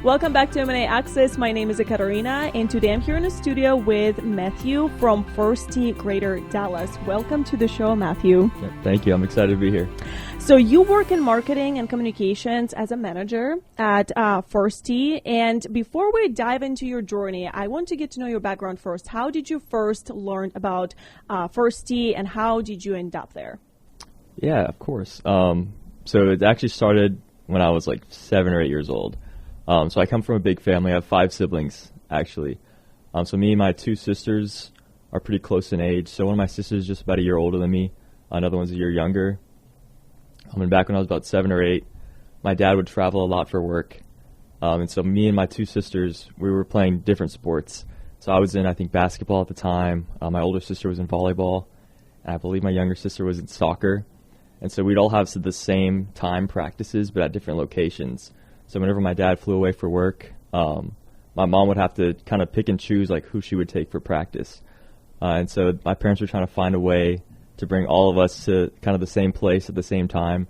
Welcome back to M&A Access. My name is Ekaterina, and today I'm here in the studio with Matthew from First Tee Greater Dallas. Welcome to the show, Matthew. Yeah, thank you. I'm excited to be here. So you work in marketing and communications as a manager at First Tee. And before we dive into your journey, I want to get to know your background first. How did you first learn about First Tee, and how did you end up there? Yeah, of course. So it actually started when I was like 7 or 8 years old. So I come from a big family. I have 5 siblings, actually. So me and my 2 sisters are pretty close in age. So one of my sisters is just about a year older than me. Another one's a year younger. And back when I was about 7 or 8, my dad would travel a lot for work. And so me and my 2 sisters, we were playing different sports. So I was in, I think, basketball at the time. My older sister was in volleyball. And I believe my younger sister was in soccer. And so we'd all have the same time practices, but at different locations. So whenever my dad flew away for work, my mom would have to kind of pick and choose like who she would take for practice. And so my parents were trying to find a way to bring all of us to kind of the same place at the same time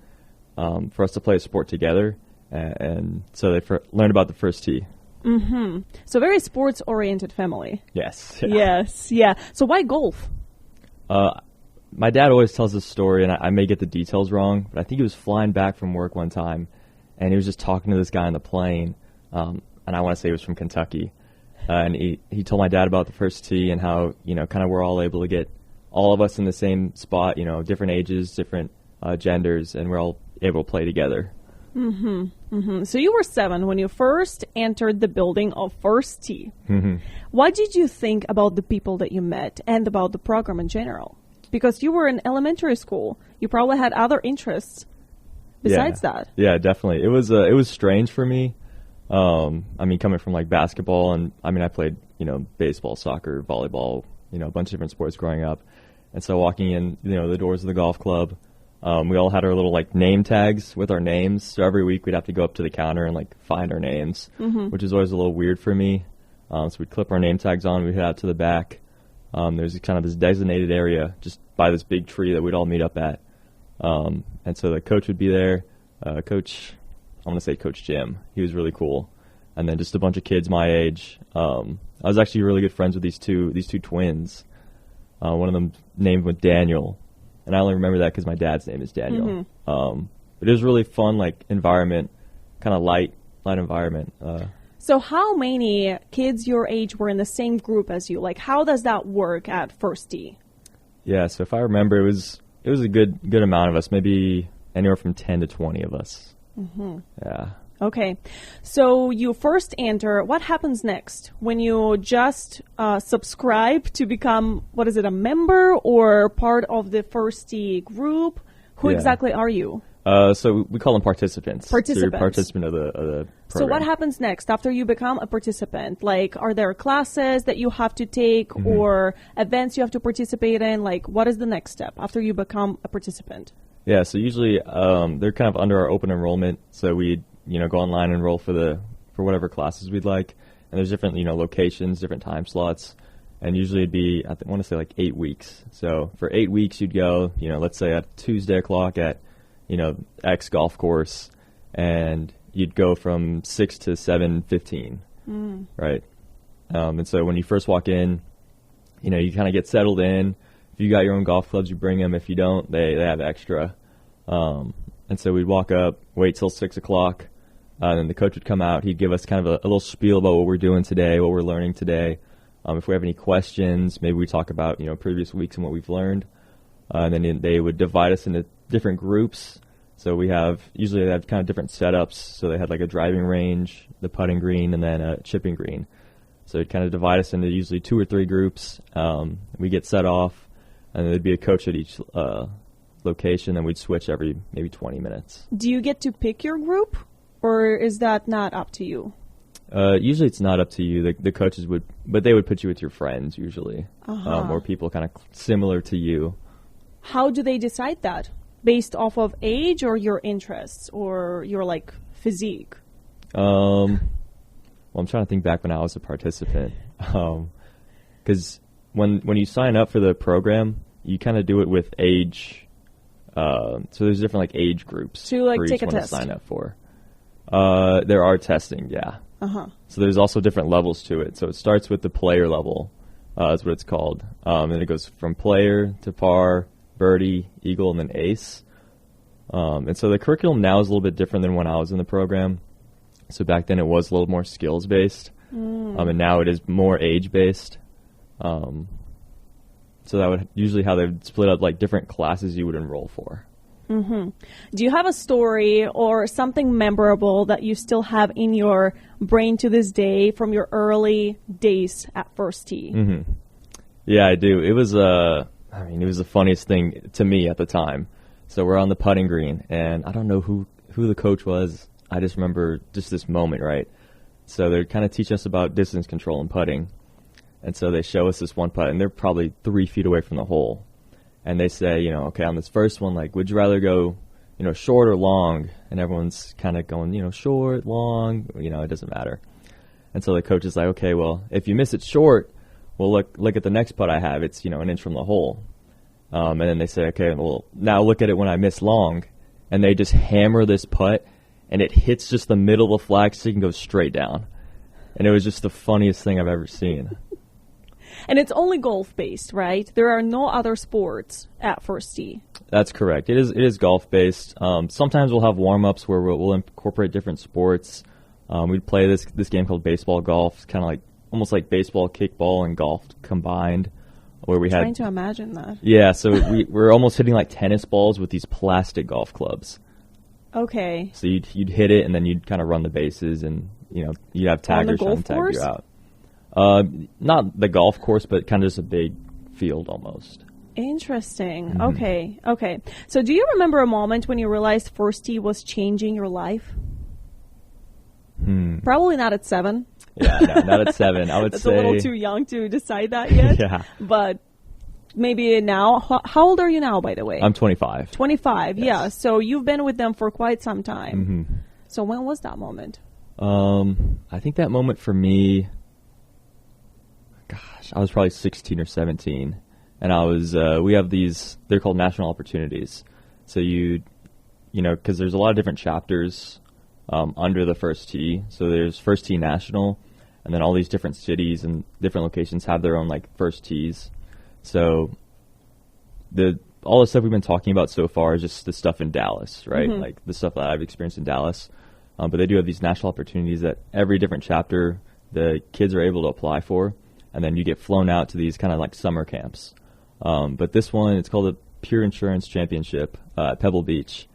for us to play a sport together. And so they learned about the First Tee. Mm-hmm. So very sports-oriented family. Yes. Yeah. Yes, yeah. So why golf? My dad always tells this story, and I may get the details wrong, but I think he was flying back from work one time, and he was just talking to this guy on the plane, and I want to say he was from Kentucky. And he told my dad about the First Tee and how, kind of we're all able to get all of us in the same spot, different ages, different genders, and we're all able to play together. Mm-hmm. Mm-hmm. So you were 7 when you first entered the building of First Tee. Mm-hmm. What did you think about the people that you met and about the program in general? Because you were in elementary school. You probably had other interests besides that. Yeah, definitely. It was strange for me. Coming from like basketball, and I played, baseball, soccer, volleyball, a bunch of different sports growing up. And so walking in, the doors of the golf club, we all had our little like name tags with our names. So every week we'd have to go up to the counter and like find our names, which is always a little weird for me. So we'd clip our name tags on, we'd head out to the back. There's kind of this designated area just by this big tree that we'd all meet up at. And so the coach would be there. I want to say Coach Jim. He was really cool. And then just a bunch of kids my age. I was actually really good friends with these two twins. One of them named with Daniel. And I only remember that because my dad's name is Daniel. But it was really fun, like, environment, kind of light environment. So how many kids your age were in the same group as you? Like, how does that work at First Tee? Yeah, so if I remember, it was a good amount of us, maybe anywhere from 10 to 20 of us. Mm-hmm. Yeah. Okay. So you first enter. What happens next when you just subscribe to become, a member or part of the First Tee group? Who exactly are you? So we call them participants. So you're a participant of the program. So what happens next after you become a participant? Like, are there classes that you have to take or events you have to participate in? Like, what is the next step after you become a participant? Yeah, so usually they're kind of under our open enrollment. So we go online and enroll for whatever classes we'd like. And there's different locations, different time slots. And usually it'd be, I want to say like 8 weeks. So for 8 weeks you'd go, let's say at Tuesday o'clock at X golf course, and you'd go from 6 to 7:15, right? And so when you first walk in, you kind of get settled in. If you got your own golf clubs, you bring them. If you don't, they have extra. And so we'd walk up, wait till 6 o'clock, and then the coach would come out. He'd give us kind of a little spiel about what we're doing today, what we're learning today. If we have any questions, maybe we talk about previous weeks and what we've learned. And then they would divide us into different groups. So usually they have kind of different setups. So they had like a driving range, the putting green, and then a chipping green. So it'd kind of divide us into usually 2 or 3 groups. We get set off, and there'd be a coach at each location, and we'd switch every maybe 20 minutes. Do you get to pick your group, or is that not up to you? Usually it's not up to you. The coaches but they would put you with your friends usually, or people kind of similar to you. How do they decide that? Based off of age or your interests or your like physique? Well, I'm trying to think back when I was a participant. Because when you sign up for the program, you kind of do it with age. So there's different like age groups to like for take each a one test. To sign up for. There are testing, yeah. So there's also different levels to it. So it starts with the player level, is what it's called. And it goes from player to par, birdie, eagle, and then ace. And so the curriculum now is a little bit different than when I was in the program. So back then it was a little more skills-based, and now it is more age-based. So that would usually how they would split up like different classes you would enroll for. Do you have a story or something memorable that you still have in your brain to this day from your early days at First Tee? Yeah, I do. It was it was the funniest thing to me at the time. So we're on the putting green, and I don't know who the coach was. I just remember just this moment, right? So they're kind of teach us about distance control and putting. And so they show us this one putt, and they're probably 3 feet away from the hole. And they say, okay, on this first one, like, would you rather go, short or long? And everyone's kind of going, short, long, it doesn't matter. And so the coach is like, okay, well, if you miss it short, well, look at the next putt I have. It's, an inch from the hole. And then they say, okay, well, now look at it when I miss long. And they just hammer this putt, and it hits just the middle of the flag so you can go straight down. And it was just the funniest thing I've ever seen. And it's only golf-based, right? There are no other sports at First Tee. That's correct. It is golf-based. Sometimes we'll have warm-ups where we'll incorporate different sports. We play this game called baseball golf. It's kind of like almost like baseball, kickball, and golf combined. Where we trying to imagine that. Yeah, so we're almost hitting like tennis balls with these plastic golf clubs. Okay. So you'd hit it, and then you'd kind of run the bases, and you'd have taggers trying to tag you out. Not the golf course, but kind of just a big field almost. Interesting. Okay. So do you remember a moment when you realized First Tee was changing your life? Probably not at 7. Yeah, no, not at 7. I would That's say... That's a little too young to decide that yet. Yeah. But maybe now. How old are you now, by the way? I'm 25. 25, yes. Yeah. So you've been with them for quite some time. So when was that moment? I think that moment for me... I was probably 16 or 17, and I was, we have these, they're called national opportunities. So because there's a lot of different chapters under the First Tee. So there's First Tee National, and then all these different cities and different locations have their own, like, First Tees. So all the stuff we've been talking about so far is just the stuff in Dallas, right? Like the stuff that I've experienced in Dallas. But they do have these national opportunities that every different chapter the kids are able to apply for. And then you get flown out to these kind of like summer camps. But this one, it's called the Pure Insurance Championship at Pebble Beach.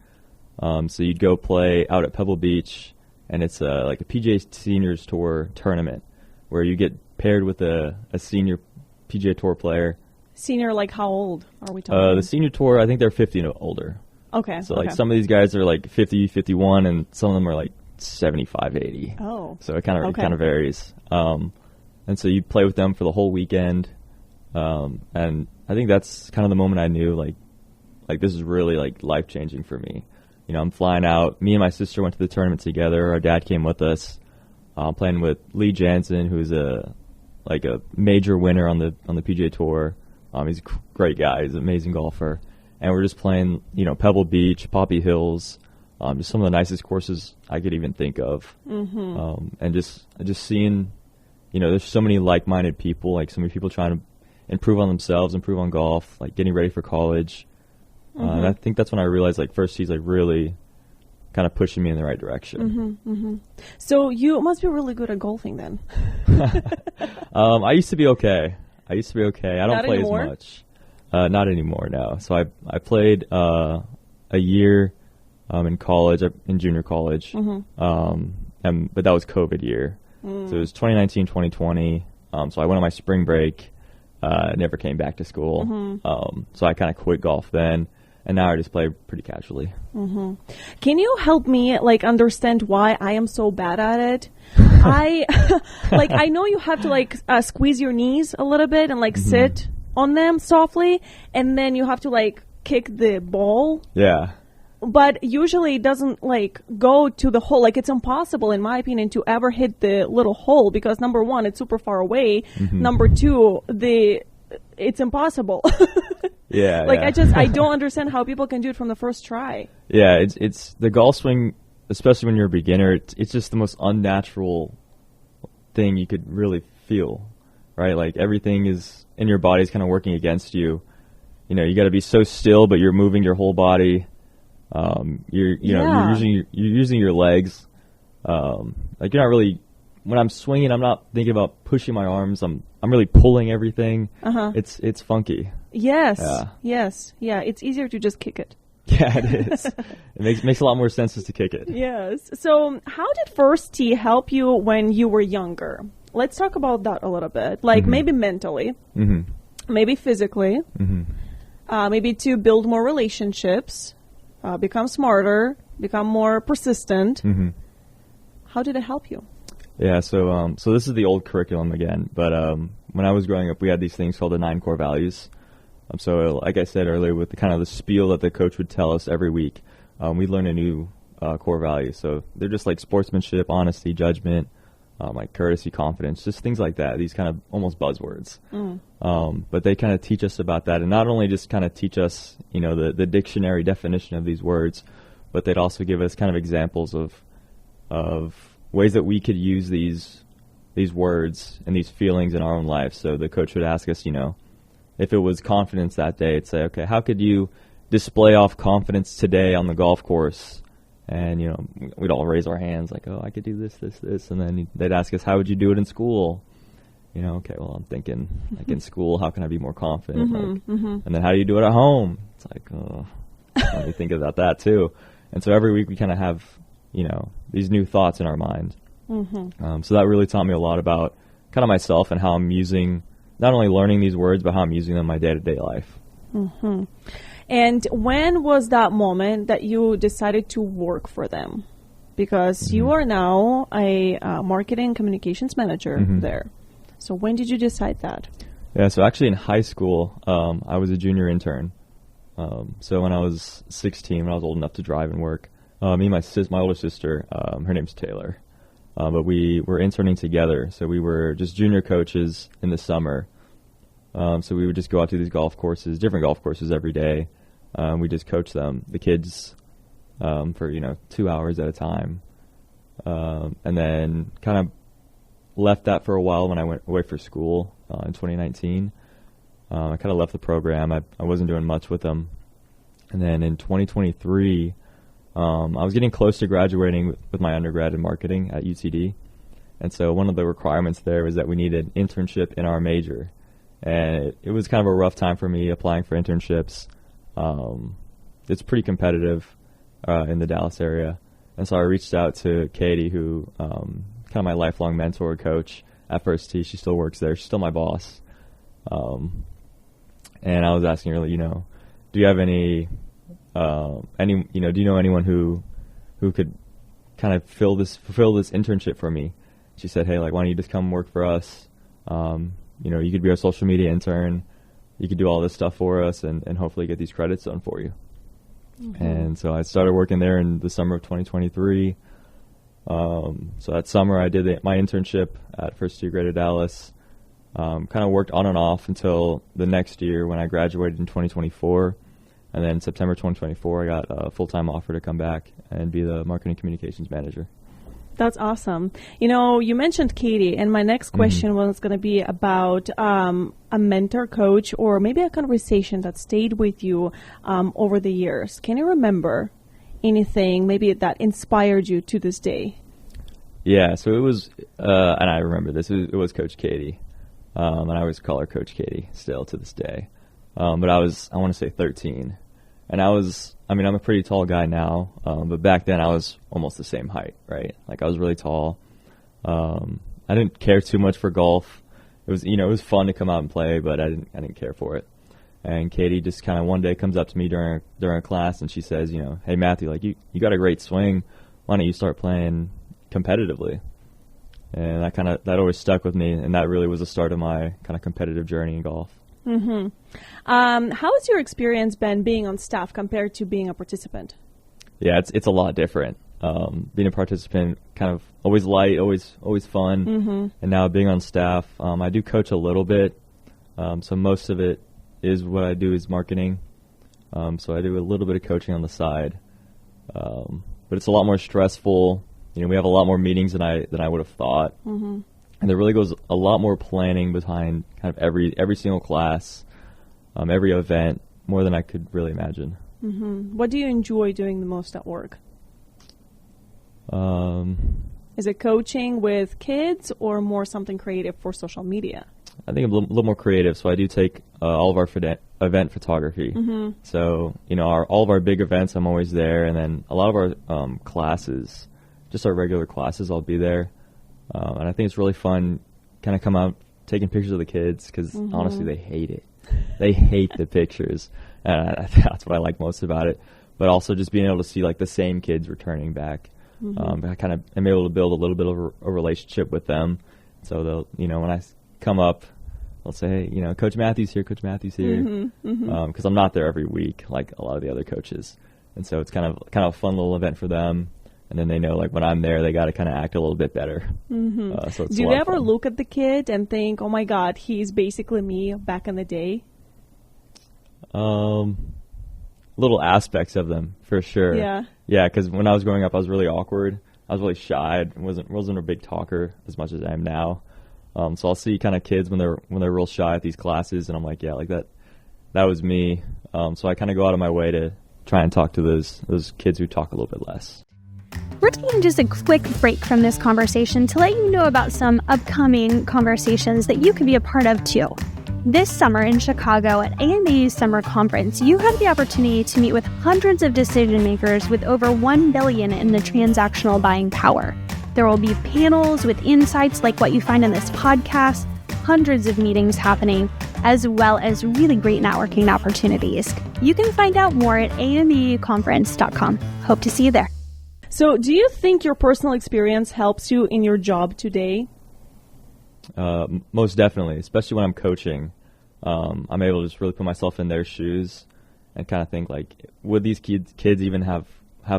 So you'd go play out at Pebble Beach, and it's like a PGA Seniors Tour tournament where you get paired with a senior PGA Tour player. Senior, like how old are we talking? The Senior Tour, I think they're 50 and older. Okay. So like some of these guys are like 50, 51, and some of them are like 75, 80. Oh. So it kind of varies. And so you play with them for the whole weekend, and I think that's kind of the moment I knew, like this is really like life changing for me. I'm flying out. Me and my sister went to the tournament together. Our dad came with us. I'm playing with Lee Jansen, who's a major winner on the PGA Tour. He's a great guy. He's an amazing golfer, and we're just playing, Pebble Beach, Poppy Hills, just some of the nicest courses I could even think of, and just seeing. There's so many like-minded people, like so many people trying to improve on themselves, improve on golf, like getting ready for college. And I think that's when I realized like First Tee's like really kind of pushing me in the right direction. So you must be really good at golfing then. I used to be okay. I don't Not play anymore? as much. Not anymore, no. So I played a year in college, in junior college, but that was COVID year. So it was 2019, 2020. So I went on my spring break, never came back to school. So I kind of quit golf then, and now I just play pretty casually. Can you help me understand why I am so bad at it? I know you have to squeeze your knees a little bit and sit on them softly, and then you have to kick the ball. Yeah. But usually it doesn't go to the hole. It's impossible, in my opinion, to ever hit the little hole because number one, it's super far away. Number two, it's impossible. Yeah. I don't understand how people can do it from the first try. Yeah, it's the golf swing, especially when you're a beginner. It's just the most unnatural thing you could really feel, right? Like everything is in your body is kind of working against you. You know, you got to be so still, but you're moving your whole body. You're using your legs. Like you're not really. When I'm swinging, I'm not thinking about pushing my arms. I'm really pulling everything. It's funky. Yes. Yeah. It's easier to just kick it. Yeah, it is. It makes a lot more sense just to kick it. Yes. So how did First Tee help you when you were younger? Let's talk about that a little bit. Like maybe mentally, maybe physically, maybe to build more relationships, become smarter, become more persistent. How did it help you? Yeah, so this is the old curriculum again, but when I was growing up, we had these things called the 9 core values. So like I said earlier, with the kind of the spiel that the coach would tell us every week, we'd learn a new core value. So they're just like sportsmanship, honesty, judgment, like courtesy, confidence, just things like that, these kind of almost buzzwords. But they kind of teach us about that, and not only just kind of teach us, you know, the dictionary definition of these words, but they'd also give us kind of examples of ways that we could use these words and these feelings in our own life. So the coach would ask us, you know, if it was confidence that day, it'd say, okay, how could you display off confidence today on the golf course? And, you know, we'd all raise our hands like, oh, I could do this. And then they'd ask us, how would you do it in school? You know, okay, well, I'm thinking, like in school, how can I be more confident? And then how do you do it at home? It's like, oh, let me think about that too. And so every week we kind of have, you know, these new thoughts in our mind. So that really taught me a lot about kind of myself and how I'm using, not only learning these words, but how I'm using them in my day-to-day life. And when was that moment that you decided to work for them? Because you are now a marketing communications manager there. So when did you decide that? Yeah, so actually in high school, I was a junior intern. So when I was 16, when I was old enough to drive and work, me and my older sister, her name's Taylor, but we were interning together. So we were just junior coaches in the summer. So we would just go out to these golf courses, different golf courses every day. We just coach the kids, for, you know, 2 hours at a time. And then kind of left that for a while when I went away for school in 2019. I kind of left the program. I wasn't doing much with them. And then in 2023, I was getting close to graduating with my undergrad in marketing at UTD. And so one of the requirements there was that we needed an internship in our major. And it was kind of a rough time for me applying for internships. It's pretty competitive in the Dallas area. And so I reached out to Katie, who kind of my lifelong mentor, coach at First Tee. She still works there. She's still my boss. And I was asking her, you know, do you have any, you know, do you know anyone who could kind of fulfill this internship for me? She said, hey, like, why don't you just come work for us? You know, you could be our social media intern. You could do all this stuff for us and hopefully get these credits done for you. And so I started working there in the summer of 2023. So that summer I did my internship at First Tee Greater Dallas. Kind of worked on and off until the next year when I graduated in 2024. And then September 2024, I got a full-time offer to come back and be the marketing communications manager. That's awesome. You know, you mentioned Katie, and my next question was going to be about a mentor, coach, or maybe a conversation that stayed with you over the years. Can you remember anything maybe that inspired you to this day? Yeah, so it was, and I remember this, it was Coach Katie. And I always call her Coach Katie still to this day. But I want to say 13. And I'm a pretty tall guy now, but back then I was almost the same height, right? Like I was really tall. I didn't care too much for golf. It was fun to come out and play, but I didn't care for it. And Katie just kind of one day comes up to me during a class and she says, you know, hey Matthew, like you got a great swing. Why don't you start playing competitively? And that always stuck with me, and that really was the start of my kind of competitive journey in golf. How has your experience been being on staff compared to being a participant? Yeah, it's a lot different. Being a participant, kind of always light, always fun, and now being on staff, I do coach a little bit. So most of it is what I do is marketing. So I do a little bit of coaching on the side, but it's a lot more stressful. You know, we have a lot more meetings than I would have thought. And there really goes a lot more planning behind kind of every single class, every event, more than I could really imagine. What do you enjoy doing the most at work? Is it coaching with kids or more something creative for social media? I think I'm a little more creative, so I do take all of our event photography. So, all of our big events, I'm always there, and then a lot of our classes, just our regular classes, I'll be there. And I think it's really fun kind of come out taking pictures of the kids because honestly, they hate it. They hate the pictures, and that's what I like most about it. But also just being able to see like the same kids returning back. I kind of am able to build a little bit of a relationship with them. So they'll, when I come up, they'll say, hey, Coach Matthews here, because I'm not there every week like a lot of the other coaches. And so it's kind of a fun little event for them. And then they know, like, when I'm there, they got to kind of act a little bit better. So it's Do you ever look at the kid and think, oh, my God, he's basically me back in the day? Little aspects of them, for sure. Yeah. Yeah, because when I was growing up, I was really awkward. I was really shy. I wasn't a big talker as much as I am now. So I'll see kind of kids when they're real shy at these classes, and I'm like, yeah, like that was me. So I kind of go out of my way to try and talk to those kids who talk a little bit less. We're taking just a quick break from this conversation to let you know about some upcoming conversations that you could be a part of too. This summer in Chicago at AMA's Summer Conference, you have the opportunity to meet with hundreds of decision makers with over $1 billion in the transactional buying power. There will be panels with insights like what you find in this podcast, hundreds of meetings happening, as well as really great networking opportunities. You can find out more at ameconference.com. Hope to see you there. So do you think your personal experience helps you in your job today? Most definitely, especially when I'm coaching. I'm able to just really put myself in their shoes and kind of think, like, would these kids even have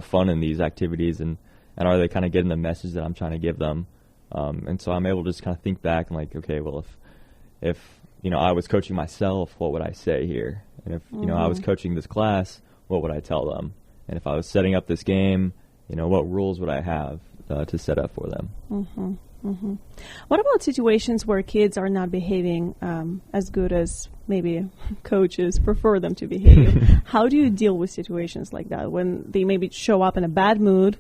fun in these activities, and are they kind of getting the message that I'm trying to give them? And so I'm able to just kind of think back and, like, okay, well, if I was coaching myself, what would I say here? And if I was coaching this class, what would I tell them? And if I was setting up this game, what rules would I have to set up for them? What about situations where kids are not behaving as good as maybe coaches prefer them to behave? How do you deal with situations like that when they maybe show up in a bad mood,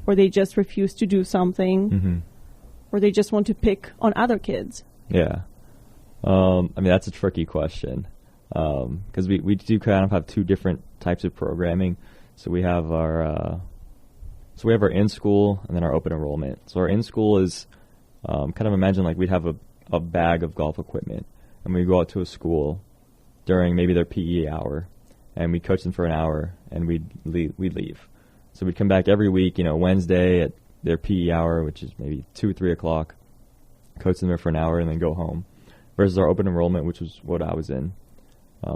or they just refuse to do something, or they just want to pick on other kids? Yeah. That's a tricky question because we do kind of have two different types of programming. So we have our in-school and then our open enrollment. So our in-school is kind of imagine like we'd have a bag of golf equipment, and we go out to a school during maybe their PE hour, and we coach them for an hour, and we'd leave. So we'd come back every week, Wednesday at their PE hour, which is maybe 2 or 3 o'clock, coach them there for an hour, and then go home. Versus our open enrollment, which was what I was in.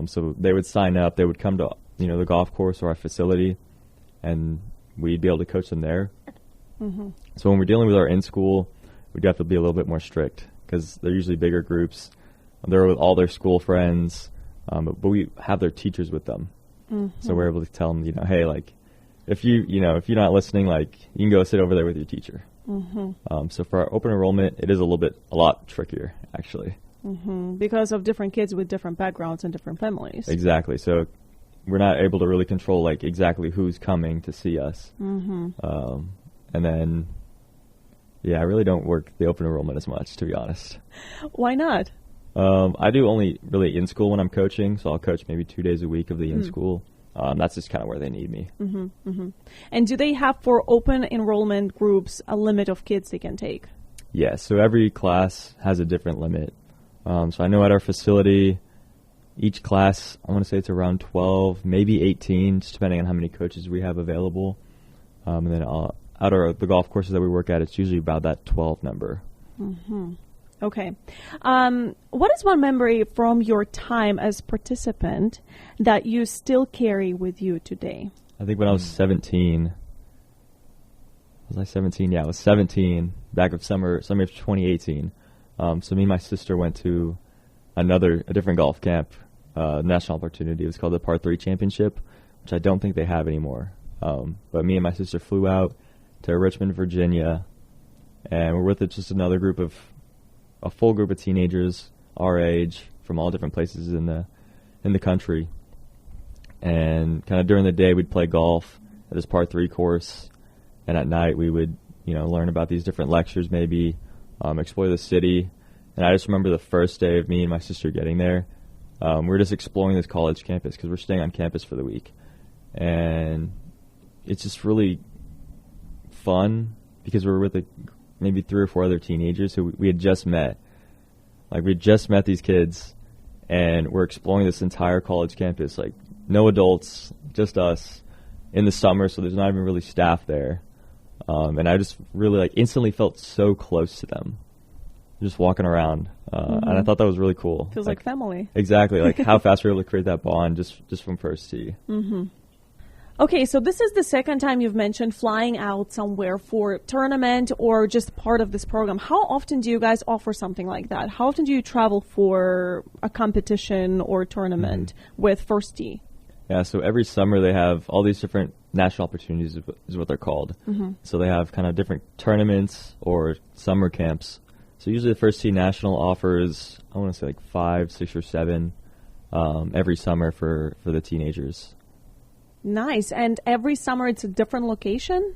So they would sign up, they would come to the golf course or our facility, and we'd be able to coach them there. So when we're dealing with our in-school, we do have to be a little bit more strict because they're usually bigger groups. They're with all their school friends, but we have their teachers with them. So we're able to tell them, hey, like, if if you're not listening, like, you can go sit over there with your teacher. So for our open enrollment, it is a lot trickier, actually. Because of different kids with different backgrounds and different families. Exactly. So we're not able to really control, like, exactly who's coming to see us. And then, I really don't work the open enrollment as much, to be honest. Why not? I do only really in-school when I'm coaching, so I'll coach maybe 2 days a week of the in-school. That's just kind of where they need me. And do they have, for open enrollment groups, a limit of kids they can take? Yes, so every class has a different limit. So I know at our facility, each class, I want to say it's around 12, maybe 18, just depending on how many coaches we have available. And then at the golf courses that we work at, it's usually about that 12 number. Okay. What is one memory from your time as participant that you still carry with you today? I think when I was 17. Was I 17? Yeah, I was 17, back of summer of 2018. So me and my sister went to a different golf camp, national opportunity. It was called the Par 3 Championship, which I don't think they have anymore. But me and my sister flew out to Richmond, Virginia, and we're with just another group of a full group of teenagers our age from all different places in the country. And kind of during the day, we'd play golf at this par 3 course, and at night we would, learn about these different lectures, maybe explore the city. And I just remember the first day of me and my sister getting there. We were just exploring this college campus because we're staying on campus for the week, and it's just really fun because we're with maybe 3 or 4 other teenagers who we had just met. Like, we had just met these kids, and we're exploring this entire college campus, like no adults, just us in the summer, so there's not even really staff there. And I just really instantly felt so close to them, just walking around. And I thought that was really cool. Feels like family. Exactly, like how fast we were able to create that bond just from first tee. Mm-hmm. Okay, so this is the second time you've mentioned flying out somewhere for a tournament or just part of this program. How often do you guys offer something like that? How often do you travel for a competition or tournament with First Tee? Yeah, so every summer they have all these different national opportunities is what they're called. So they have kind of different tournaments or summer camps. So usually the First Tee National offers, I want to say 5, 6, or 7 every summer for the teenagers. Nice. And every summer it's a different location?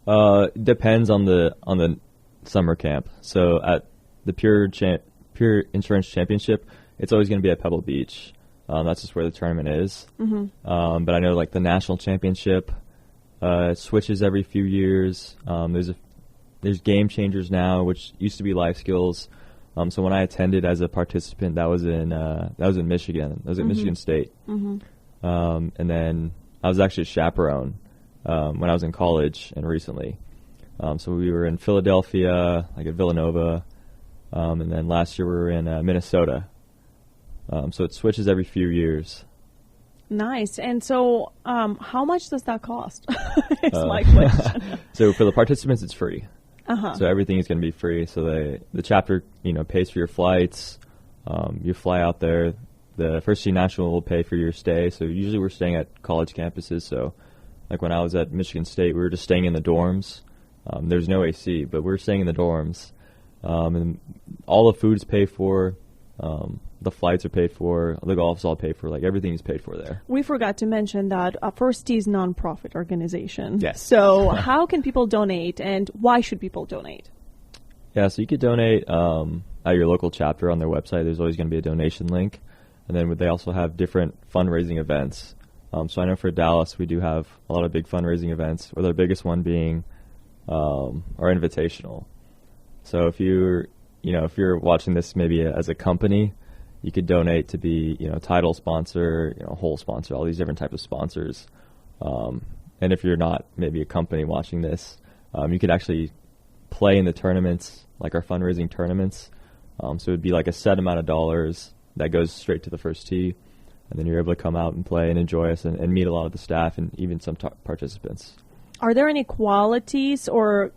Depends on the summer camp. So at the Pure Insurance Championship, it's always going to be at Pebble Beach. That's just where the tournament is. But I know the national championship switches every few years. There's Game Changers now, which used to be Life Skills. So when I attended as a participant, that was in Michigan. That was at Michigan State. And then I was actually a chaperone when I was in college and recently. So we were in Philadelphia, at Villanova, and then last year we were in Minnesota. So it switches every few years. Nice. And so how much does that cost? Is my question. So for the participants, it's free. So everything is going to be free. So the chapter, pays for your flights. You fly out there. The First Tee National will pay for your stay. So usually we're staying at college campuses. So when I was at Michigan State, we were just staying in the dorms. There's no AC, but we're staying in the dorms. And all the food's paid for. The flights are paid for. The golf's all paid for. Everything is paid for there. We forgot to mention that First Tee's non-profit organization. Yes. So how can people donate, and why should people donate? Yeah, so you could donate at your local chapter on their website. There's always going to be a donation link. And then they also have different fundraising events. So I know for Dallas, we do have a lot of big fundraising events, with our biggest one being our Invitational. So if you're watching this maybe as a company, you could donate to be, title sponsor, whole sponsor, all these different types of sponsors. And if you're not maybe a company watching this, you could actually play in the tournaments, our fundraising tournaments. So it would be a set amount of dollars that goes straight to the First Tee, and then you're able to come out and play and enjoy us and meet a lot of the staff and even some participants. Are there any qualities or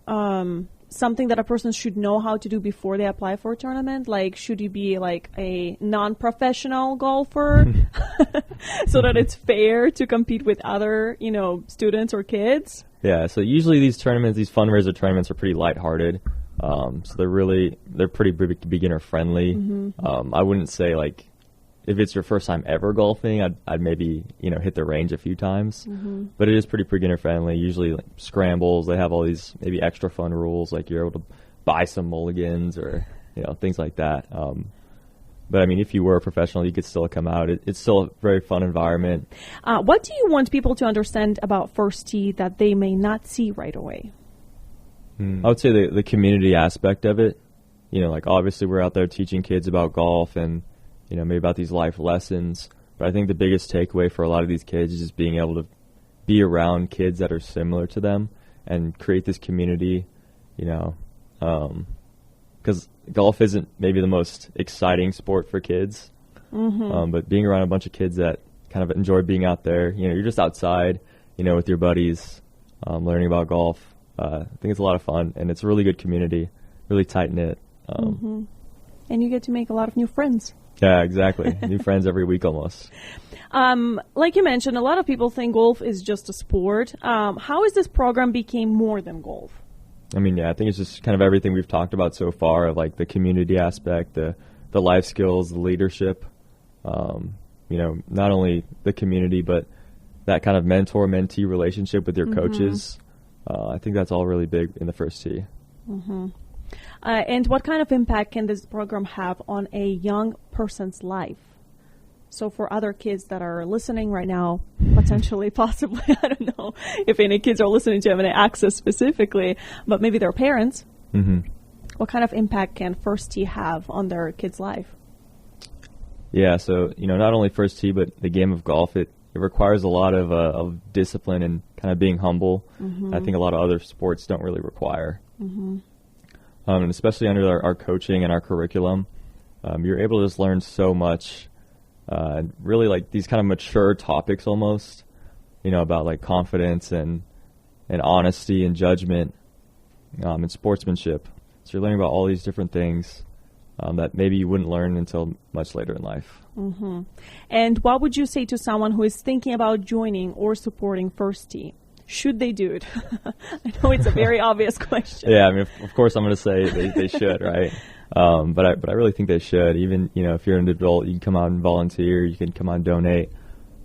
something that a person should know how to do before they apply for a tournament? Should you be a non-professional golfer so that it's fair to compete with other, students or kids? Yeah, so usually these fundraiser tournaments are pretty lighthearted. So they're pretty beginner friendly. I wouldn't say if it's your first time ever golfing, I'd maybe hit the range a few times. But it is pretty beginner friendly. Usually scrambles, they have all these maybe extra fun rules, you're able to buy some mulligans or things like that. But if you were a professional, you could still come out. It's still a very fun environment. What do you want people to understand about First Tee that they may not see right away? I would say the community aspect of it. Obviously we're out there teaching kids about golf and, maybe about these life lessons. But I think the biggest takeaway for a lot of these kids is just being able to be around kids that are similar to them and create this community, because golf isn't maybe the most exciting sport for kids. But being around a bunch of kids that kind of enjoy being out there, you're just outside, with your buddies, learning about golf. I think it's a lot of fun, and it's a really good community, really tight-knit. And you get to make a lot of new friends. Yeah, exactly. New friends every week almost. Like you mentioned, a lot of people think golf is just a sport. How is this program became more than golf? I mean, yeah, I think it's just kind of everything we've talked about so far, of like the community aspect, the life skills, the leadership, not only the community, but that kind of mentor-mentee relationship with your coaches. I think that's all really big in the First Tee. And what kind of impact can this program have on a young person's life? So for other kids that are listening right now, potentially, possibly, I don't know if any kids are listening to M&A Access specifically, but maybe their parents, what kind of impact can First Tee have on their kid's life? Yeah, so, not only First Tee, but the game of golf, it requires a lot of discipline and kind of being humble. I think a lot of other sports don't really require. And especially under our coaching and our curriculum, you're able to just learn so much, really like these kind of mature topics almost, about like confidence and honesty and judgment and sportsmanship. So you're learning about all these different things that maybe you wouldn't learn until much later in life. And what would you say to someone who is thinking about joining or supporting First Tee? Should they do it? I know it's a very obvious question. Yeah, I mean, of course I'm going to say they should, right? But I really think they should. Even, if you're an adult, you can come out and volunteer. You can come out and donate.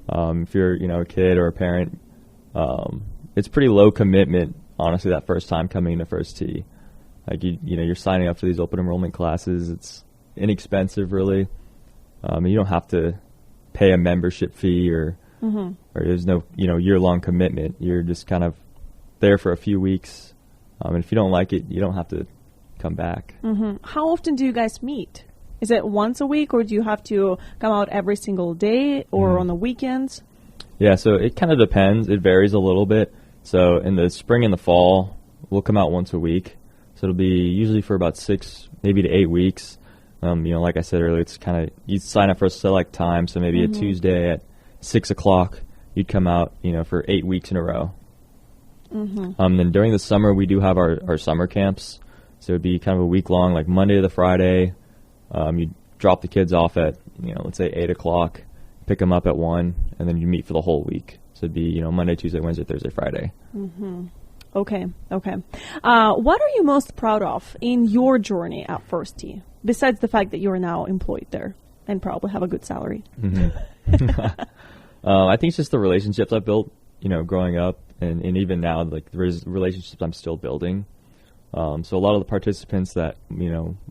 If you're, a kid or a parent, it's pretty low commitment, honestly, that first time coming into First Tee. Like, you're signing up for these open enrollment classes. It's inexpensive, really. You don't have to pay a membership fee or there's no, year-long commitment. You're just kind of there for a few weeks. And if you don't like it, you don't have to come back. How often do you guys meet? Is it once a week, or do you have to come out every single day or on the weekends? Yeah, so it kind of depends. It varies a little bit. So in the spring and the fall, we'll come out once a week. So it'll be usually for about 6, maybe to 8 weeks. Like I said earlier, it's kind of, you sign up for a select time. So maybe a Tuesday at 6 o'clock, you'd come out, for 8 weeks in a row. Then during the summer, we do have our summer camps. So it'd be kind of a week long, like Monday to Friday. You drop the kids off at, let's say 8 o'clock, pick them up at 1, and then you meet for the whole week. So it'd be, Monday, Tuesday, Wednesday, Thursday, Friday. Okay. What are you most proud of in your journey at First Tee, besides the fact that you're now employed there and probably have a good salary? I think it's just the relationships I've built, growing up, and even now, like the relationships I'm still building. So a lot of the participants that,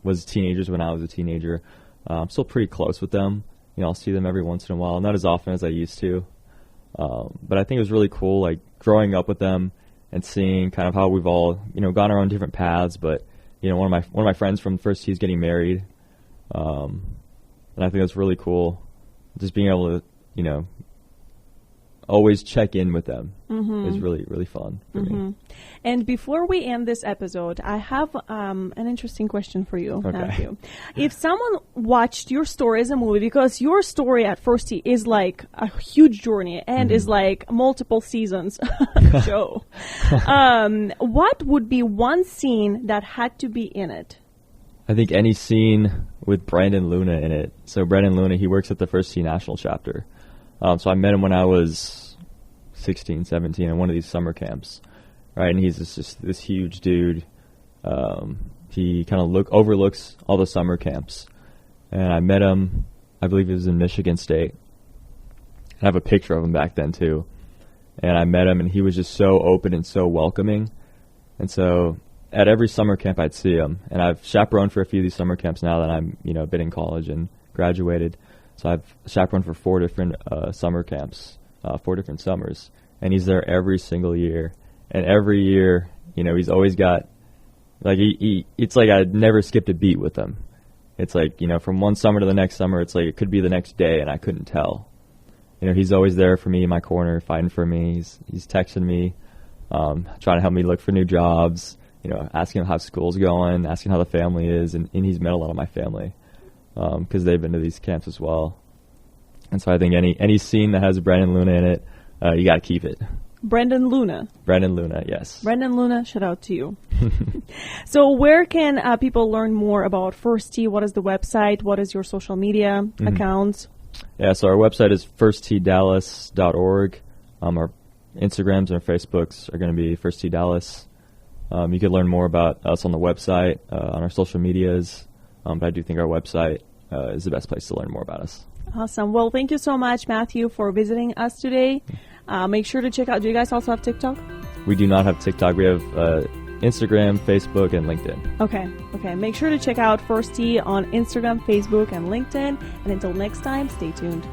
was teenagers when I was a teenager, I'm still pretty close with them. I'll see them every once in a while, not as often as I used to. But I think it was really cool, like growing up with them and seeing kind of how we've all, gone our own different paths. But, one of my friends from First Tee is getting married. And I think that's really cool. Just being able to, always check in with them is really, really fun for me. And before we end this episode, I have an interesting question for you, Matthew. If someone watched your story as a movie, because your story at First Tee is like a huge journey and is like multiple seasons show, what would be one scene that had to be in it? I think any scene with Brandon Luna in it. So Brandon Luna, he works at the First Tee National Chapter. So I met him when I was 16, 17 in one of these summer camps, right? And he's just this huge dude. He kind of overlooks all the summer camps. And I met him, I believe he was in Michigan State. I have a picture of him back then too. And I met him, and he was just so open and so welcoming. And so at every summer camp I'd see him. And I've chaperoned for a few of these summer camps now that I'm, been in college and graduated. So I've chaperoned for 4 different summer camps, 4 different summers, and he's there every single year. And every year, he's always got, like, it's like I'd never skipped a beat with him. It's like, from one summer to the next summer, it's like it could be the next day, and I couldn't tell. He's always there for me in my corner, fighting for me. He's texting me, trying to help me look for new jobs, asking how school's going, asking how the family is, and he's met a lot of my family. Because they've been to these camps as well. And so I think any scene that has Brandon Luna in it, you got to keep it. Brandon Luna, yes. Brandon Luna, shout out to you. So where can people learn more about First Tee? What is the website? What is your social media accounts? Yeah, so our website is firstteedallas.org. Our Instagrams and our Facebooks are going to be First Tee Dallas. You can learn more about us on the website, on our social medias, but I do think our website is the best place to learn more about us. Awesome. Well, thank you so much, Matthew, for visiting us today. Make sure to check out, do you guys also have TikTok? We do not have TikTok. We have Instagram, Facebook, and LinkedIn. Okay. Make sure to check out First Tee on Instagram, Facebook, and LinkedIn. And until next time, stay tuned.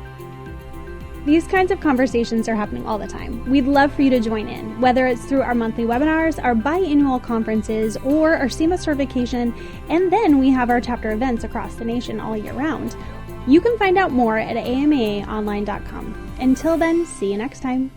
These kinds of conversations are happening all the time. We'd love for you to join in, whether it's through our monthly webinars, our biannual conferences, or our SEMA certification, and then we have our chapter events across the nation all year round. You can find out more at amaonline.com. Until then, see you next time.